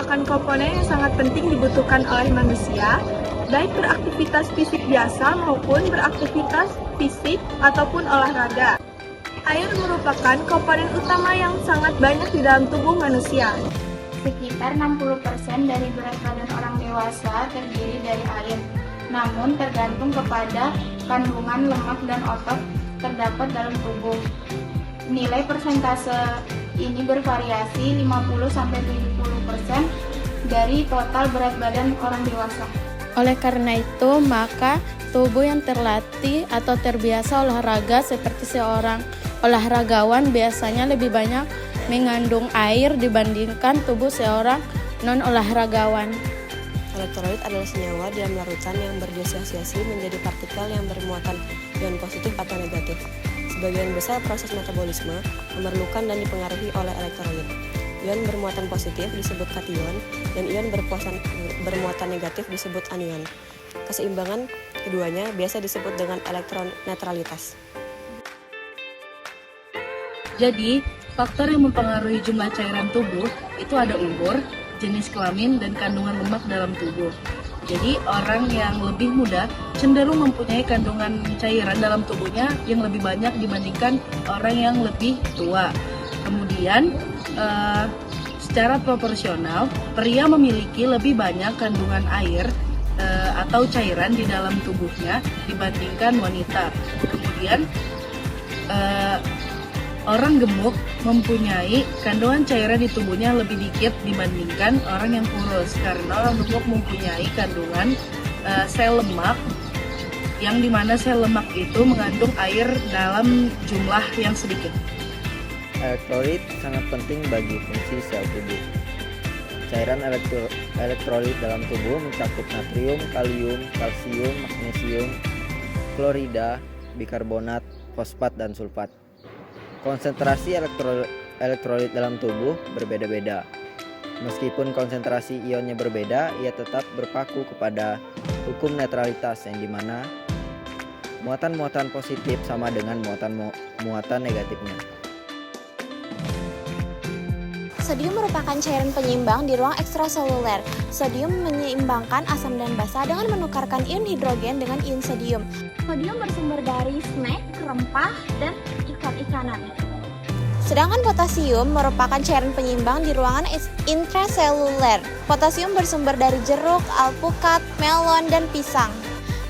merupakan komponen yang sangat penting dibutuhkan oleh manusia, baik beraktivitas fisik biasa maupun beraktivitas fisik ataupun olahraga. Air merupakan komponen utama yang sangat banyak di dalam tubuh manusia. Sekitar 60% dari berat badan orang dewasa terdiri dari air. Namun tergantung kepada kandungan lemak dan otot terdapat dalam tubuh. Nilai persentase ini bervariasi 50-70% dari total berat badan orang dewasa. Oleh karena itu, maka tubuh yang terlatih atau terbiasa olahraga seperti seorang olahragawan biasanya lebih banyak mengandung air dibandingkan tubuh seorang non-olahragawan. Elektrolit adalah senyawa dalam larutan yang berdisosiasi menjadi partikel yang bermuatan ion positif atau negatif. Sebagian besar proses metabolisme memerlukan dan dipengaruhi oleh elektrolit. Ion bermuatan positif disebut kation, dan ion bermuatan negatif disebut anion. Keseimbangan keduanya biasa disebut dengan elektronetralitas. Jadi, faktor yang mempengaruhi jumlah cairan tubuh itu ada umur, jenis kelamin, dan kandungan lemak dalam tubuh. Jadi, orang yang lebih muda cenderung mempunyai kandungan cairan dalam tubuhnya yang lebih banyak dibandingkan orang yang lebih tua. Kemudian, secara proporsional, pria memiliki lebih banyak kandungan air atau cairan di dalam tubuhnya dibandingkan wanita. Kemudian, orang gemuk mempunyai kandungan cairan di tubuhnya lebih dikit dibandingkan orang yang kurus, karena orang gemuk mempunyai kandungan sel lemak yang dimana sel lemak itu mengandung air dalam jumlah yang sedikit. Elektrolit sangat penting bagi fungsi sel tubuh. Cairan elektrolit dalam tubuh mencakup natrium, kalium, kalsium, magnesium, klorida, bikarbonat, fosfat, dan sulfat. Konsentrasi elektrolit dalam tubuh berbeda-beda. Meskipun konsentrasi ionnya berbeda, ia tetap berpaku kepada hukum netralitas yang dimana muatan-muatan positif sama dengan muatan negatifnya. Sodium merupakan cairan penyeimbang di ruang ekstraseluler. Sodium menyeimbangkan asam dan basa dengan menukarkan ion hidrogen dengan ion sodium. Sodium bersumber dari snack, rempah, dan ikan-ikanan. Sedangkan potasium merupakan cairan penyeimbang di ruangan intraseluler. Potasium bersumber dari jeruk, alpukat, melon, dan pisang.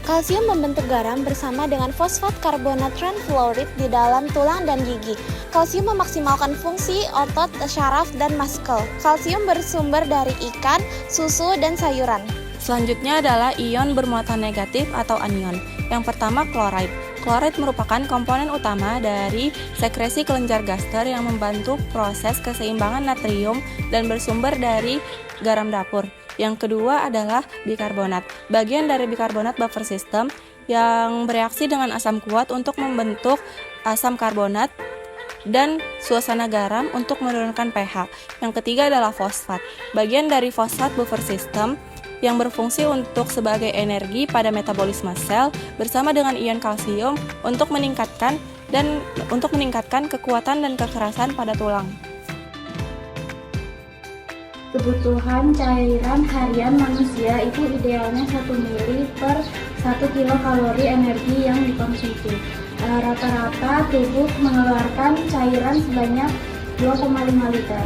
Kalsium membentuk garam bersama dengan fosfat karbonat transfluorid di dalam tulang dan gigi. Kalsium memaksimalkan fungsi otot, syaraf, dan muscle. Kalsium bersumber dari ikan, susu, dan sayuran. Selanjutnya adalah ion bermuatan negatif atau anion. Yang pertama, klorid. Klorid merupakan komponen utama dari sekresi kelenjar Gaster yang membantu proses keseimbangan natrium dan bersumber dari garam dapur. Yang kedua adalah bikarbonat. Bagian dari bikarbonat buffer system yang bereaksi dengan asam kuat untuk membentuk asam karbonat dan suasana garam untuk menurunkan pH. Yang ketiga adalah fosfat. Bagian dari fosfat buffer system yang berfungsi untuk sebagai energi pada metabolisme sel bersama dengan ion kalsium untuk meningkatkan kekuatan dan kekerasan pada tulang. Kebutuhan cairan harian manusia itu idealnya 1 ml per 1 kilokalori energi yang dikonsumsi. Rata-rata tubuh mengeluarkan cairan sebanyak 2,5 liter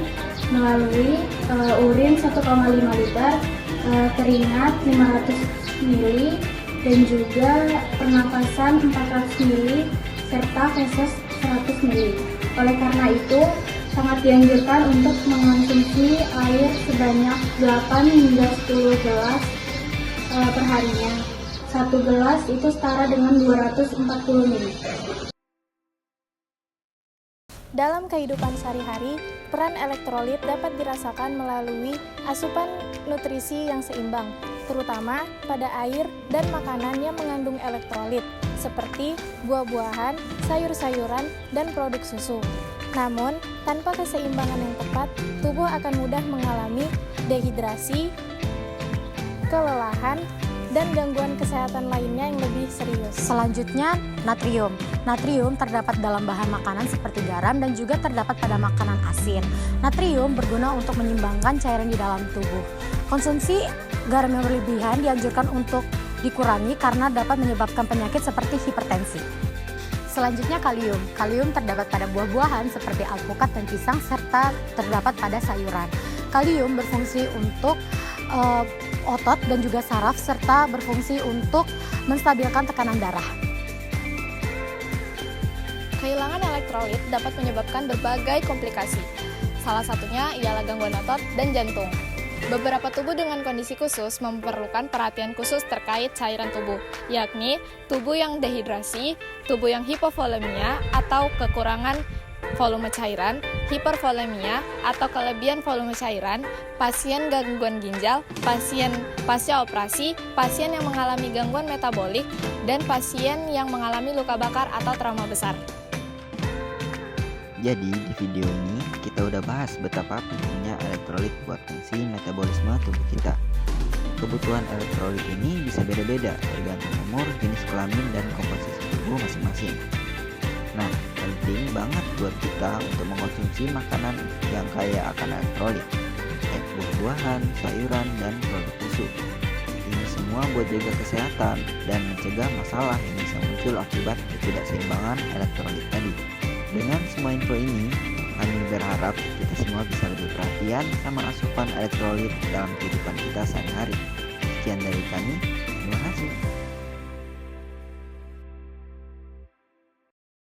melalui urin 1,5 liter, keringat 500 ml, dan juga pernapasan 400 ml, serta feses 100 ml. Oleh karena itu, sangat dianjurkan untuk mengonsumsi air sebanyak 8 hingga 10 gelas perharinya. 1 gelas itu setara dengan 240 ml. Dalam kehidupan sehari-hari, peran elektrolit dapat dirasakan melalui asupan nutrisi yang seimbang, terutama pada air dan makanan yang mengandung elektrolit, seperti buah-buahan, sayur-sayuran, dan produk susu. Namun, tanpa keseimbangan yang tepat, tubuh akan mudah mengalami dehidrasi, kelelahan, dan gangguan kesehatan lainnya yang lebih serius. Selanjutnya, natrium. Natrium terdapat dalam bahan makanan seperti garam dan juga terdapat pada makanan asin. Natrium berguna untuk menyeimbangkan cairan di dalam tubuh. Konsumsi garam yang berlebihan dianjurkan untuk dikurangi karena dapat menyebabkan penyakit seperti hipertensi. Selanjutnya kalium. Kalium terdapat pada buah-buahan seperti alpukat dan pisang serta terdapat pada sayuran. Kalium berfungsi untuk otot dan juga saraf serta berfungsi untuk menstabilkan tekanan darah. Kehilangan elektrolit dapat menyebabkan berbagai komplikasi. Salah satunya ialah gangguan otot dan jantung. Beberapa tubuh dengan kondisi khusus memerlukan perhatian khusus terkait cairan tubuh, yakni tubuh yang dehidrasi, tubuh yang hipovolemia atau kekurangan volume cairan, hipervolemia atau kelebihan volume cairan, pasien gangguan ginjal, pasien pasca operasi, pasien yang mengalami gangguan metabolik, dan pasien yang mengalami luka bakar atau trauma besar. Jadi di video ini kita udah bahas betapa pentingnya elektrolit buat fungsi metabolisme tubuh kita. Kebutuhan elektrolit ini bisa beda-beda tergantung umur, jenis kelamin, dan komposisi tubuh masing-masing. Nah, penting banget buat kita untuk mengkonsumsi makanan yang kaya akan elektrolit, kayak buah-buahan, sayuran, dan produk susu. Ini semua buat jaga kesehatan dan mencegah masalah yang bisa muncul akibat ketidakseimbangan elektrolit tadi. Dengan semua info ini, kami berharap kita semua bisa lebih perhatian sama asupan elektrolit dalam kehidupan kita sehari-hari. Sekian dari kami, terima kasih.